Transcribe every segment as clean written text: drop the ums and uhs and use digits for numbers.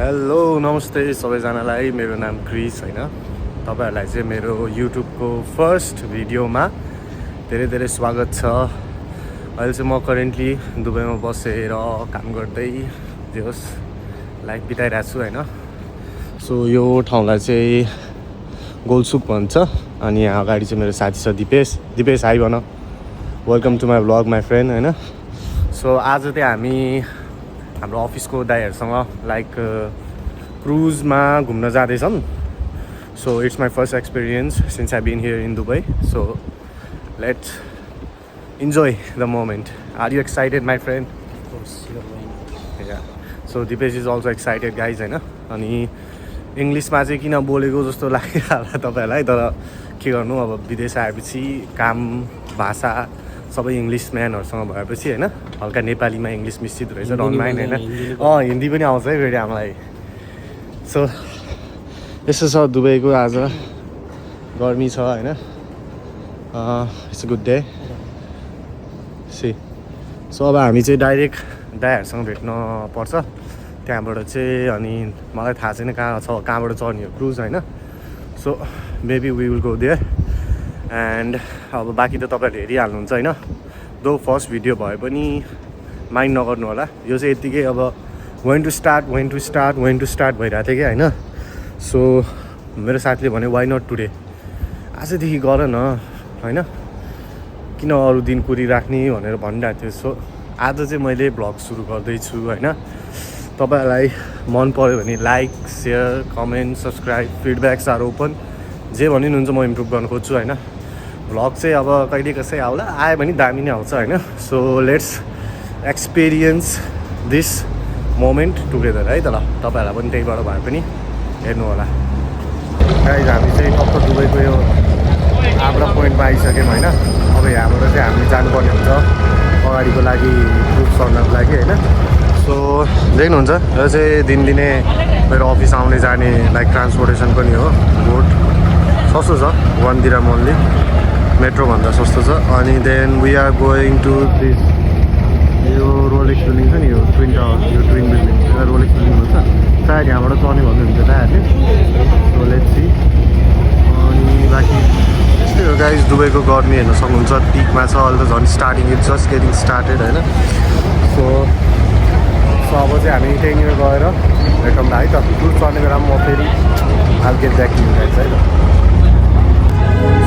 Hello नमस्ते सबैजनालाई मेरो नाम क्रिस हैन तपाईहरुलाई चाहिँ मेरो युट्युबको फर्स्ट भिडियोमा धेरै धेरै स्वागत छ। अहिले चाहिँ म करेन्टली दुबईमा बसेर काम गर्दै जे होस् लाइफ बिताइरहेको छु हैन। सो यो ठाउँलाई चाहिँ गोलसुक भन्छ अनि यहाँ अगाडि चाहिँ मेरो साथी छ दिपेश हाई भन। Welcome to my vlog my friend हैन। सो आज चाहिँ हामी हाम्रो अफिसको दाइहरुसँग लाइक क्रुजमा घुम्न जाँदैछौँ। So it's my first experience since I been here in Dubai. So let's enjoy the moment. Are you excited my friend? So Dipesh is also excited guys हैन। अनि इङ्ग्लिसमा चाहिँ किन बोलेको जस्तो लागिरहला तपाईँहरूलाई, तर के गर्नु अब विदेश आएपछि काम भाषा सबै इङ्ग्लिस म्यानहरूसँग भएपछि होइन हल्का नेपालीमा इङ्ग्लिस मिश्रित रहेछ डन्ट माइन्ड होइन। हिन्दी पनि आउँछ है फेरि हामीलाई। सो यस्तो छ दुबईको आज गर्मी छ होइन। It's a good day see. So अब हामी चाहिँ डाइरेक्ट दाइहरूसँग भेट्न पर्छ त्यहाँबाट चाहिँ। अनि मलाई थाहा छैन कहाँबाट चढ्ने हो क्रुज होइन। So maybe we will go there and अब बाँकी त तपाईँहरूले हेरिहाल्नुहुन्छ होइन। दो फर्स्ट भिडियो भए पनि माइन्ड नगर्नु होला। यो चाहिँ यत्तिकै अब वेन टु स्टार्ट भइरहेको थियो क्या होइन। सो मेरो साथीले भन्यो वाइ नट टुडे, आजदेखि गर न होइन, किन अरू दिन कुरिराख्ने भनेर भनिरहेको थियो। सो आज चाहिँ मैले भ्लग सुरु गर्दैछु होइन। तपाईँहरूलाई मन पऱ्यो भने like share comment subscribe feedbacks are open, जे भनिनुहुन्छ म इम्प्रुभ गर्न खोज्छु होइन। भ्लग चाहिँ अब कहिले कसै आउला, आयो भने दामी नै आउँछ होइन। So let's experience this moment together है। त ल तपाईँहरूलाई पनि त्यहीबाट भए पनि हेर्नु होला। गाइज हामी चाहिँ टक्क दुबईको यो आब्रा पोइन्टमा आइसक्यौँ होइन। अब यहाँबाट चाहिँ हामी जानुपर्ने हुन्छ अगाडिको लागि ग्रुप सर्नको लागि होइन। सो देख्नुहुन्छ यो चाहिँ दिनदिनै मेरो अफिस आउने जाने लाइक ट्रान्सपोर्टेसन पनि हो। बोट सस्तो छ 1 दिरहम ओन्ली, मेट्रोभन्दा सस्तो छ। अनि then we are going to this, यो रोलेक्स बिल्डिङ छ नि, यो ट्विन टावर, यो ट्विन बिल्डिङ रोलेक्स बिल्डिङ हुन्छ सायद यहाँबाट चढ्ने भन्नुहुन्छ दाइहरूले। So let's see. अनि बाँकी यस्तै हो गाइज दुबईको गर्मी हेर्न सक्नुहुन्छ पिकमा छ अहिले त झन् starting it's just getting started होइन। सो अब चाहिँ हामी त्यहीँनिर गएर भेटौँ है त। टुर चढ्ने बेलामा म फेरि हाल्के ब्याकिङ गाइज है त।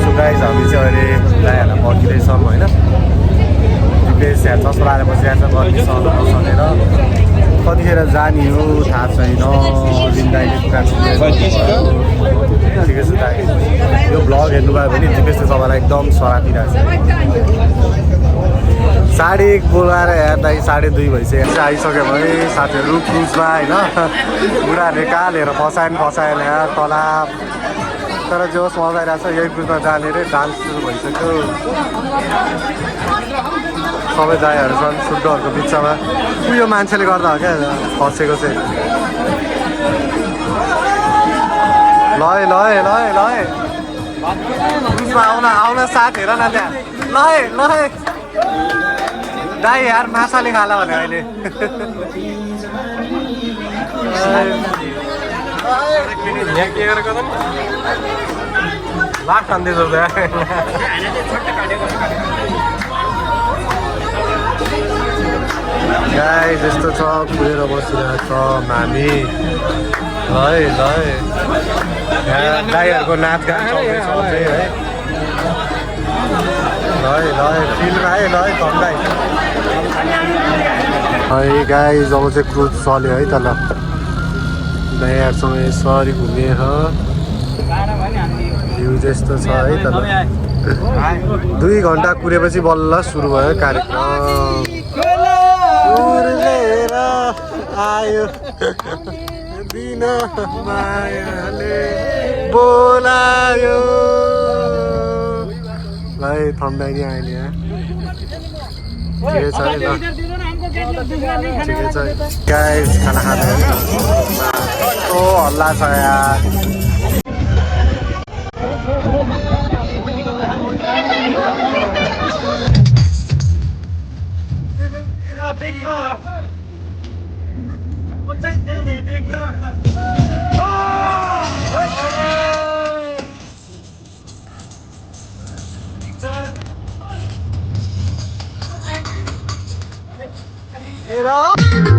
सो गाइज हामी चाहिँ अहिले दाइहरूलाई पर्खिँदैछौँ होइन। दिपेश यहाँ चस्मा लगाएर बसिरहेको छ गर्मी सहन नसकेर। कतिखेर जाने हो थाहा छैन। दाइले ठिकै छ दाइ। यो भ्लग हेर्नुभयो भने दिपेशले तपाईँलाई एकदम सरापिरहेको छ। 1:30 बोलाएर हेर्दा 2:30 भइसक्यो। आइसक्यो भने साथीहरू क्रुजमा होइन। बुढाहरूले कहाँ लिएर फसाएन यहाँ तलाब, तर जे होस् मजा आइरहेको छ। यही क्रुजमा जाने रे डान्स सुरु भइसक्यो। सबै दाइहरू छन् शुद्धहरूको बिचमा। उयो मान्छेले गर्दा हो क्या फसेको चाहिँ। ल क्रुजमा आउन साथ हेर न त्यहाँ। ल दाइ यार माछाले खाला भने अहिले। यहाँ के गरेको त लास्ट खाँदैछ गाइस यस्तो छ कुरेर बसिरहेको छ हामी। ल गाईहरूको नाचगान चल्दैछ अझै है। फिल्डमा है ठन्डाइ है गाइस। अब चाहिँ क्रुज चल्यो है त। ल दाइहरूसँग यसरी घुमेर भ्यू त्यस्तो छ है त। ल 2 घन्टा कुरेपछि बल्ल सुरु भयो कार्यक्रम। उर्लेर आयो दिन मायाले बोलायो। ल थम्दाइनी अहिले यहाँ ठिकै छ है। ल ठिकै छ गाइस खाना खाँदै कस्तो हल्ला छ यार। Get up!